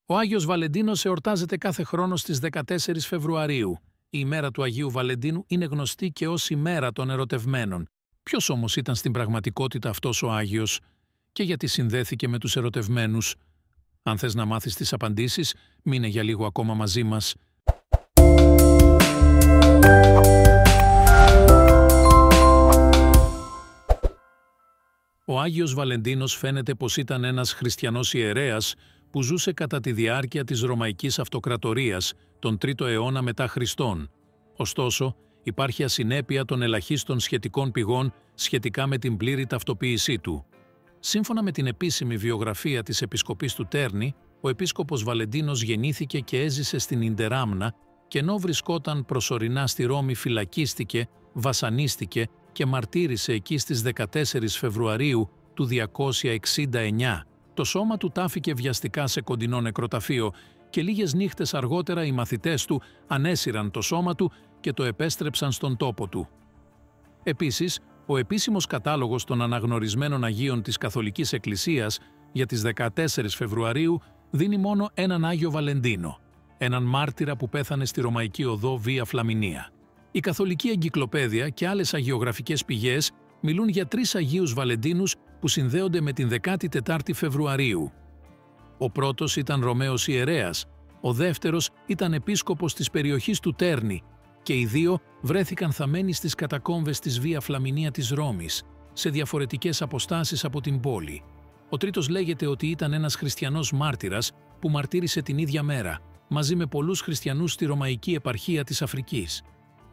Ο Άγιος Βαλεντίνος εορτάζεται κάθε χρόνο στις 14 Φεβρουαρίου. Η ημέρα του Αγίου Βαλεντίνου είναι γνωστή και ως ημέρα των ερωτευμένων. Ποιος όμως ήταν στην πραγματικότητα αυτός ο Άγιος και γιατί συνδέθηκε με τους ερωτευμένους? Αν θες να μάθεις τις απαντήσεις, μείνε για λίγο ακόμα μαζί μας. Ο Άγιος Βαλεντίνος φαίνεται πως ήταν ένας χριστιανός ιερέας που ζούσε κατά τη διάρκεια της Ρωμαϊκής Αυτοκρατορίας, τον 3ο αιώνα μετά Χριστόν. Ωστόσο, υπάρχει ασυνέπεια των ελαχίστων σχετικών πηγών σχετικά με την πλήρη ταυτοποίησή του. Σύμφωνα με την επίσημη βιογραφία της Επισκοπής του Τέρνη, ο Επίσκοπος Βαλεντίνος γεννήθηκε και έζησε στην Ιντεράμνα και ενώ βρισκόταν προσωρινά στη Ρώμη φυλακίστηκε, βασανίστηκε και μαρτύρησε εκεί στις 14 Φεβρουαρίου του 269. Το σώμα του τάφηκε βιαστικά σε κοντινό νεκροταφείο και λίγες νύχτες αργότερα οι μαθητές του ανέσυραν το σώμα του και το επέστρεψαν στον τόπο του. Επίσης, ο επίσημος κατάλογος των αναγνωρισμένων Αγίων της Καθολικής Εκκλησίας για τις 14 Φεβρουαρίου δίνει μόνο έναν Άγιο Βαλεντίνο, έναν μάρτυρα που πέθανε στη Ρωμαϊκή Οδό Βία Φλαμινία. Η Καθολική Εγκυκλοπαίδεια και άλλες αγιογραφικές πηγές μιλούν για 3 Αγίους Βαλεντίνους που συνδέονται με την 14η Φεβρουαρίου. Ο πρώτος ήταν Ρωμαίος ιερέας, ο δεύτερος ήταν επίσκοπος της περιοχής του Τέρνη και οι δύο βρέθηκαν θαμμένοι στις κατακόμβες της Βία Φλαμινία της Ρώμης, σε διαφορετικές αποστάσεις από την πόλη. Ο τρίτος λέγεται ότι ήταν ένας χριστιανός μάρτυρας που μαρτύρησε την ίδια μέρα, μαζί με πολλούς χριστιανούς στη Ρωμαϊκή Επαρχία της Αφρικής.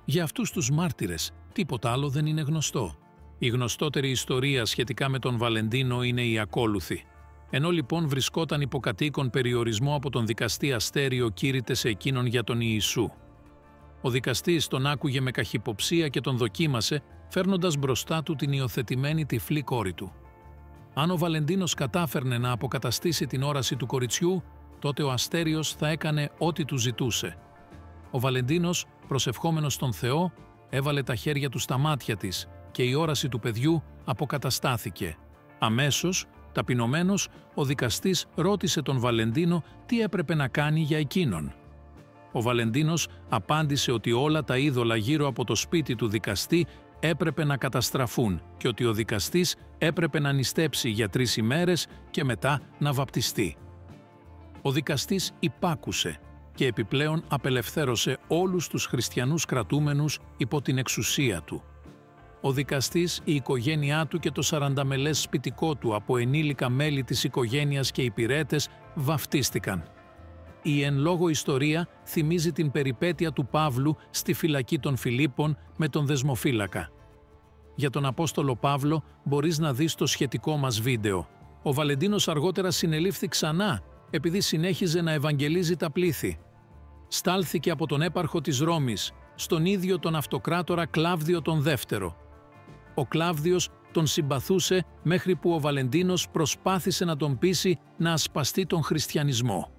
Για αυτούς τους μάρτυρες τίποτα άλλο δεν είναι γνωστό. Η γνωστότερη ιστορία σχετικά με τον Βαλεντίνο είναι η ακόλουθη. Ενώ λοιπόν βρισκόταν υποκατοίκον περιορισμό από τον δικαστή Αστέριο κήρυτε σε εκείνον για τον Ιησού. Ο δικαστής τον άκουγε με καχυποψία και τον δοκίμασε, φέρνοντας μπροστά του την υιοθετημένη τυφλή κόρη του. Αν ο Βαλεντίνος κατάφερνε να αποκαταστήσει την όραση του κοριτσιού, τότε ο Αστέριος θα έκανε ό,τι του ζητούσε. Ο Βαλεντίνος, προσευχόμενος στον Θεό, έβαλε τα χέρια του στα μάτια της και η όραση του παιδιού αποκαταστάθηκε. Αμέσως, ταπεινωμένος, ο δικαστής ρώτησε τον Βαλεντίνο τι έπρεπε να κάνει για εκείνον. Ο Βαλεντίνος απάντησε ότι όλα τα είδωλα γύρω από το σπίτι του δικαστή έπρεπε να καταστραφούν και ότι ο δικαστής έπρεπε να νηστέψει για 3 ημέρες και μετά να βαπτιστεί. Ο δικαστής υπάκουσε και επιπλέον απελευθέρωσε όλους τους χριστιανούς κρατούμενους υπό την εξουσία του. Ο δικαστής, η οικογένειά του και το 40μελές σπιτικό του από ενήλικα μέλη της οικογένειας και υπηρέτες βαφτίστηκαν. Η εν λόγω ιστορία θυμίζει την περιπέτεια του Παύλου στη φυλακή των Φιλίππων με τον δεσμοφύλακα. Για τον Απόστολο Παύλο μπορείς να δεις το σχετικό μας βίντεο. Ο Βαλεντίνος αργότερα συνελήφθη ξανά επειδή συνέχιζε να ευαγγελίζει τα πλήθη. Στάλθηκε από τον έπαρχο της Ρώμης, στον ίδιο τον αυτοκράτορα Κλάβδιο τον Δεύτερο. Ο Κλάβδιος τον συμπαθούσε μέχρι που ο Βαλεντίνος προσπάθησε να τον πείσει να ασπαστεί τον χριστιανισμό.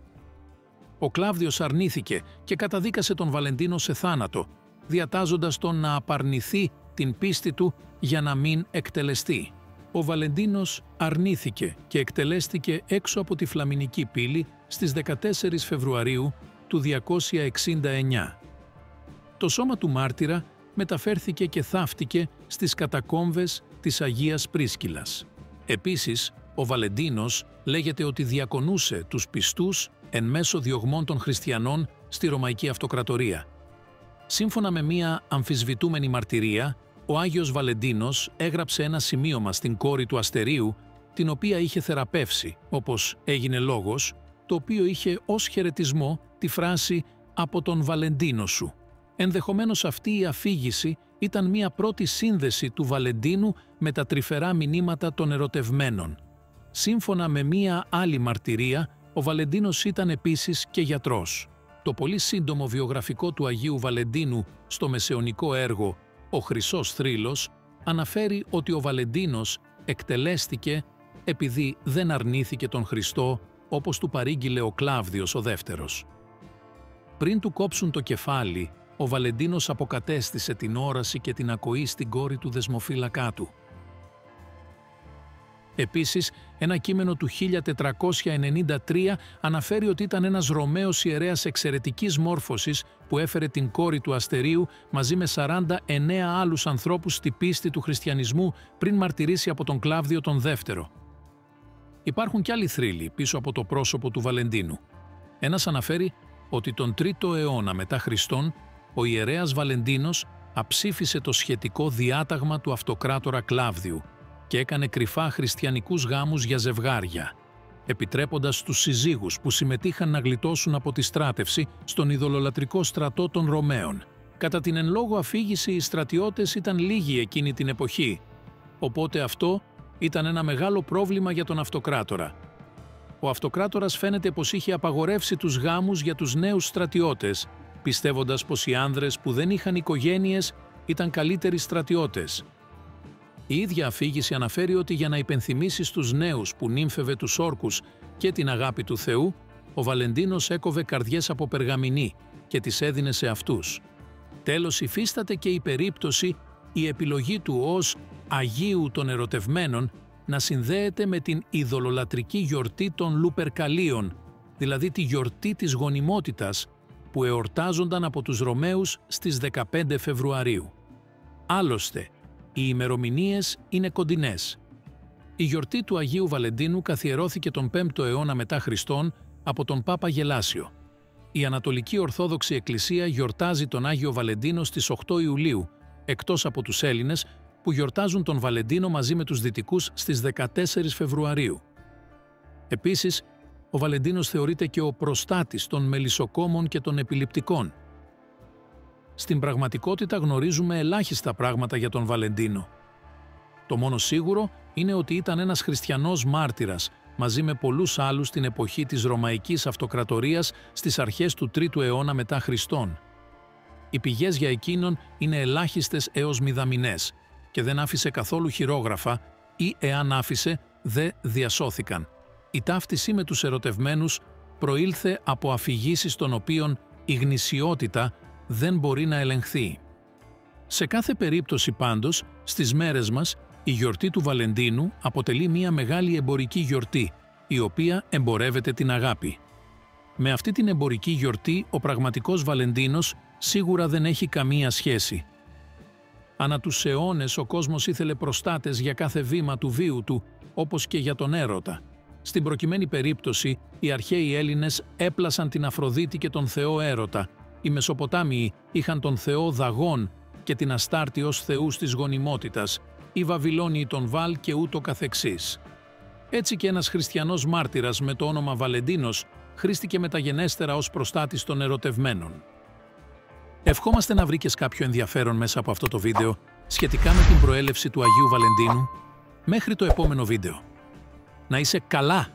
Ο Κλάβδιος αρνήθηκε και καταδίκασε τον Βαλεντίνο σε θάνατο, διατάζοντας τον να απαρνηθεί την πίστη του για να μην εκτελεστεί. Ο Βαλεντίνος αρνήθηκε και εκτελέστηκε έξω από τη Φλαμινική πύλη στις 14 Φεβρουαρίου του 269. Το σώμα του μάρτυρα μεταφέρθηκε και θαύτηκε στις κατακόμβες της Αγίας Πρίσκυλας. Επίσης, ο Βαλεντίνος λέγεται ότι διακονούσε τους πιστούς εν μέσω διωγμών των χριστιανών στη Ρωμαϊκή Αυτοκρατορία. Σύμφωνα με μία αμφισβητούμενη μαρτυρία, ο Άγιος Βαλεντίνος έγραψε ένα σημείωμα στην κόρη του Αστερίου, την οποία είχε θεραπεύσει, όπως έγινε λόγος, το οποίο είχε ως χαιρετισμό τη φράση «από τον Βαλεντίνο σου». Ενδεχομένως αυτή η αφήγηση ήταν μία πρώτη σύνδεση του Βαλεντίνου με τα τρυφερά μηνύματα των ερωτευμένων. Σύμφωνα με μία άλλη μαρτυρία, ο Βαλεντίνος ήταν επίσης και γιατρός. Το πολύ σύντομο βιογραφικό του Αγίου Βαλεντίνου στο μεσαιωνικό έργο «Ο Χρυσός Θρύλος» αναφέρει ότι ο Βαλεντίνος εκτελέστηκε επειδή δεν αρνήθηκε τον Χριστό όπως του παρήγγειλε ο Κλάβδιος ο Δεύτερος. Πριν του κόψουν το κεφάλι, ο Βαλεντίνος αποκατέστησε την όραση και την ακοή στην κόρη του δεσμοφύλακά του. Επίσης, ένα κείμενο του 1493 αναφέρει ότι ήταν ένας Ρωμαίος ιερέας εξαιρετικής μόρφωσης που έφερε την κόρη του Αστερίου μαζί με 49 άλλους ανθρώπους στη πίστη του χριστιανισμού πριν μαρτυρήσει από τον Κλάβδιο τον Δεύτερο. Υπάρχουν κι άλλοι θρύλοι πίσω από το πρόσωπο του Βαλεντίνου. Ένας αναφέρει ότι τον 3ο αιώνα μετά Χριστόν ο ιερέας Βαλεντίνος αψήφισε το σχετικό διάταγμα του αυτοκράτορα Κλάβδιου και έκανε κρυφά χριστιανικούς γάμους για ζευγάρια, επιτρέποντας στους συζύγους που συμμετείχαν να γλιτώσουν από τη στράτευση στον ειδωλολατρικό στρατό των Ρωμαίων. Κατά την εν λόγω αφήγηση οι στρατιώτες ήταν λίγοι εκείνη την εποχή, οπότε αυτό ήταν ένα μεγάλο πρόβλημα για τον αυτοκράτορα. Ο αυτοκράτορας φαίνεται πως είχε απαγορεύσει τους γάμους για τους νέους στρατιώτες, πιστεύοντας πως οι άνδρες που δεν είχαν οικογένειες ήταν καλύτεροι στρατιώτες. Η ίδια αφήγηση αναφέρει ότι για να υπενθυμίσει στους νέους που νύμφευε τους όρκους και την αγάπη του Θεού, ο Βαλεντίνος έκοβε καρδιές από περγαμηνή και τις έδινε σε αυτούς. Τέλος, υφίσταται και η περίπτωση η επιλογή του ως Αγίου των Ερωτευμένων να συνδέεται με την ειδωλολατρική γιορτή των Λουπερκαλίων, δηλαδή τη γιορτή της γονιμότητας που εορτάζονταν από τους Ρωμαίους στις 15 Φεβρουαρίου. Άλλωστε, οι ημερομηνίες είναι κοντινές. Η γιορτή του Αγίου Βαλεντίνου καθιερώθηκε τον 5ο αιώνα μετά Χριστόν από τον Πάπα Γελάσιο. Η Ανατολική Ορθόδοξη Εκκλησία γιορτάζει τον Άγιο Βαλεντίνο στις 8 Ιουλίου, εκτός από τους Έλληνες που γιορτάζουν τον Βαλεντίνο μαζί με τους Δυτικούς στις 14 Φεβρουαρίου. Επίσης, ο Βαλεντίνος θεωρείται και ο προστάτης των μελισσοκόμων και των επιληπτικών. Στην πραγματικότητα γνωρίζουμε ελάχιστα πράγματα για τον Βαλεντίνο. Το μόνο σίγουρο είναι ότι ήταν ένας χριστιανός μάρτυρας, μαζί με πολλούς άλλους στην εποχή της Ρωμαϊκής Αυτοκρατορίας στις αρχές του 3ου αιώνα μετά Χριστόν. Οι πηγές για εκείνον είναι ελάχιστες έως μηδαμινές και δεν άφησε καθόλου χειρόγραφα ή εάν άφησε, δε διασώθηκαν. Η ταύτιση με τους ερωτευμένους προήλθε από αφηγήσεις των οποίων η γνησιότητα δεν μπορεί να ελεγχθεί. Σε κάθε περίπτωση πάντως, στις μέρες μας, η γιορτή του Βαλεντίνου αποτελεί μια μεγάλη εμπορική γιορτή, η οποία εμπορεύεται την αγάπη. Με αυτή την εμπορική γιορτή, ο πραγματικός Βαλεντίνος σίγουρα δεν έχει καμία σχέση. Ανά τους αιώνες ο κόσμος ήθελε προστάτες για κάθε βήμα του βίου του, όπως και για τον έρωτα. Στην προκειμένη περίπτωση, οι αρχαίοι Έλληνες έπλασαν την Αφροδίτη και τον θεό Έρωτα. Οι Μεσοποτάμιοι είχαν τον θεό Δαγών και την Αστάρτη ως θεούς της γονιμότητας, οι Βαβυλώνιοι τον Βάλ και ούτω καθεξής. Έτσι και ένας χριστιανός μάρτυρας με το όνομα Βαλεντίνος χρήστηκε μεταγενέστερα ως προστάτης των ερωτευμένων. Ευχόμαστε να βρήκες κάποιο ενδιαφέρον μέσα από αυτό το βίντεο σχετικά με την προέλευση του Αγίου Βαλεντίνου. Μέχρι το επόμενο βίντεο. Να είσαι καλά!